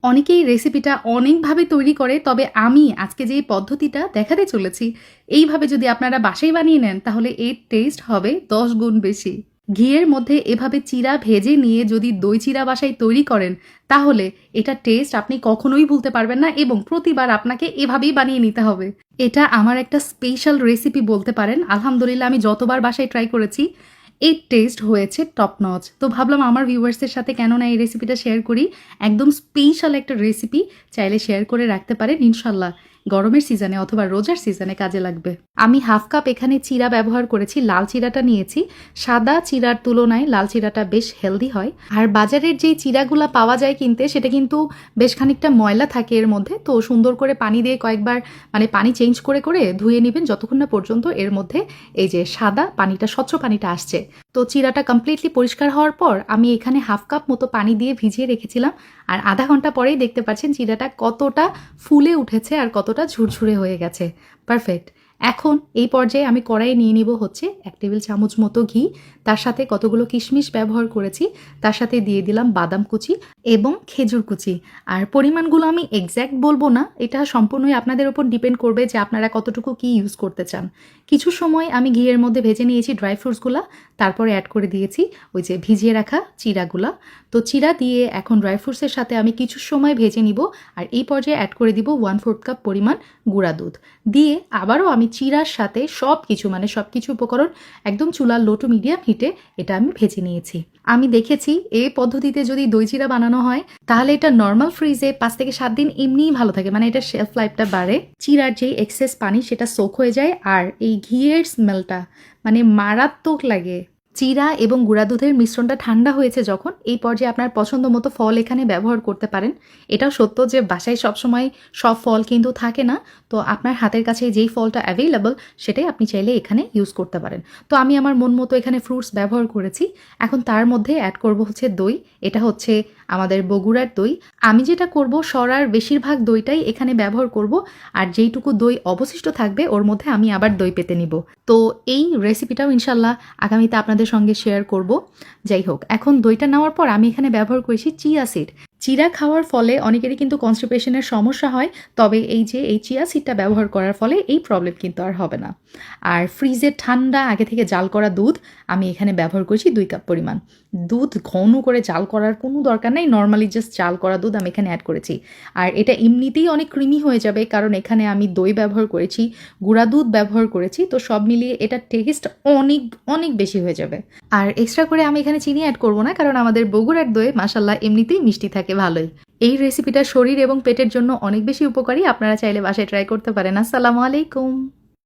অনেকেই রেসিপিটা অনেকভাবে তৈরি করে, তবে আমি আজকে যে পদ্ধতিটা দেখাতে চলেছি, এইভাবে যদি আপনারা বাসায় বানিয়ে নেন তাহলে এর টেস্ট হবে 10 গুণ বেশি। ঘিয়ের মধ্যে এভাবে চিড়া ভেজে নিয়ে যদি দই চিড়া বাসায় তৈরি করেন তাহলে এটা টেস্ট আপনি কখনোই ভুলতে পারবেন না, এবং প্রতিবার আপনাকে এভাবেই বানিয়ে নিতে হবে। এটা আমার একটা স্পেশাল রেসিপি বলতে পারেন। আলহামদুলিল্লাহ, আমি যতবার বাসায় ট্রাই করেছি এর টেস্ট হয়েছে টপ নচ। তো ভাবলাম আমার ভিউয়ার্সদের সাথে কেন না এই রেসিপিটা শেয়ার করি। একদম স্পেশাল একটা রেসিপি, চাইলে শেয়ার করে রাখতে পারেন, ইনশাল্লাহ গরমের সিজনে অথবা রোজার সিজনে কাজে লাগবে। আমি হাফ কাপ এখানে চিড়া ব্যবহার করেছি, লাল চিড়াটা নিয়েছি। সাদা চিড়ার তুলনায় লাল চিড়াটা বেশ হেলদি হয়। আর বাজারের যেই চিড়াগুলা পাওয়া যায় কিনতে, সেটা কিন্তু বেশ খানিকটা ময়লা থাকে এর মধ্যে। তো সুন্দর করে পানি দিয়ে কয়েকবার পানি চেঞ্জ করে করে ধুয়ে নেবেন, যতক্ষণ না পর্যন্ত এর মধ্যে এই যে সাদা পানিটা, স্বচ্ছ পানিটা আসছে। তো চিড়াটা কমপ্লিটলি পরিষ্কার হওয়ার পর আমি এখানে হাফ কাপ মতো পানি দিয়ে ভিজিয়ে রেখেছিলাম। আর আধা ঘন্টা পরেই দেখতে পাচ্ছেন চিড়াটা কতটা ফুলে উঠেছে আর কতটা ঝুরঝুরে হয়ে গেছে। পারফেক্ট। এখন এই পর্যায়ে আমি কড়াইয়ে নিয়ে নিব হচ্ছে 1 টেবিল চামচ মতো ঘি। তার সাথে কতগুলো কিশমিশ ব্যবহার করেছি, তার সাথে দিয়ে দিলাম বাদাম কুচি এবং খেজুর কুচি। আর পরিমাণগুলো আমি এক্স্যাক্ট বলবো না, এটা সম্পূর্ণই আপনাদের উপর ডিপেন্ড করবে যে আপনারা কতটুকু কি ইউজ করতে চান। কিছু সময় আমি ঘিয়ের মধ্যে ভেজে নিয়েছি ড্রাই ফ্রুটসগুলো, তারপরে অ্যাড করে দিয়েছি ওই যে ভিজিয়ে রাখা চিড়াগুলা। তো চিড়া দিয়ে এখন ড্রাই ফ্রুটসের সাথে আমি কিছু সময় ভেজে নিব। আর এই পর্যায়ে অ্যাড করে দিব 1/4 কাপ পরিমাণ গুঁড়া দুধ দিয়ে আবারও আমি চিড়ার সাথে সব কিছু উপকরণ একদম চুলার লো টু মিডিয়াম হিটে এটা আমি ভেজে নিয়েছি। আমি দেখেছি এই পদ্ধতিতে যদি দই চিড়া বানানো হয় তাহলে এটা নর্মাল ফ্রিজে 5 থেকে 7 দিন এমনিই ভালো থাকে, এটা শেলফ লাইফটা বাড়ে। চিড়ার যেই এক্সেস পানি সেটা সোক হয়ে যায়, আর এই ঘিয়ের স্মেলটা মারাত্মক লাগে। চিড়া এবং গুঁড়া দুধের মিশ্রণটা ঠান্ডা হয়েছে যখন, এই পর্যায়ে আপনার পছন্দ মতো ফল এখানে ব্যবহার করতে পারেন। এটাও সত্য যে বাসায় সবসময় সব ফল কিন্তু থাকে না, তো আপনার হাতের কাছে যেই ফলটা অ্যাভেলেবল সেটাই আপনি চাইলে এখানে ইউজ করতে পারেন। তো আমি আমার মন মতো এখানে ফ্রুটস ব্যবহার করেছি। এখন তার মধ্যে অ্যাড করব হচ্ছে দই। এটা হচ্ছে আমাদের বগুড়ার দই। আমি যেটা করব, সরার বেশিরভাগ দইটাই এখানে ব্যবহার করব, আর যেইটুকু দই অবশিষ্ট থাকবে ওর মধ্যে আমি আবার দই পেতে নিব। তো এই রেসিপিটাও ইনশাল্লাহ আগামীতে আপনাদের সঙ্গে শেয়ার করব। যাই হোক, এখন দইটা নেওয়ার পর আমি এখানে ব্যবহার করেছি চিয়া সিড। চিড়া খাওয়ার ফলে অনেকেরই কিন্তু কনস্টিপেশনের সমস্যা হয়, তবে এই চিয়া সিডটা ব্যবহার করার ফলে এই প্রবলেম কিন্তু আর হবে না। আর ফ্রিজে ঠান্ডা আগে থেকে জাল করা দুধ আমি এখানে ব্যবহার করেছি 2 কাপ পরিমাণ। দুধ ঘন করে জাল করার কোনো দরকার নেই, নর্মালি জাস্ট জাল করা দুধ আমি এখানে অ্যাড করেছি। আর এটা এমনিতেই অনেক ক্রিমি হয়ে যাবে, কারণ এখানে আমি দই ব্যবহার করেছি, গুঁড়া দুধ ব্যবহার করেছি, তো সব মিলিয়ে এটা টেস্ট অনেক অনেক বেশি হয়ে যাবে। আর এক্সট্রা করে আমি এখানে চিনি অ্যাড করব না, কারণ আমাদের বগুড়ার দই মাশাল্লাহ এমনিতেই মিষ্টি থাকে ভালোই। এই রেসিপিটা শরীর এবং পেটের জন্য অনেক বেশি উপকারী, আপনারা চাইলে বাসায় ট্রাই করতে পারেন। আসসালামু আলাইকুম।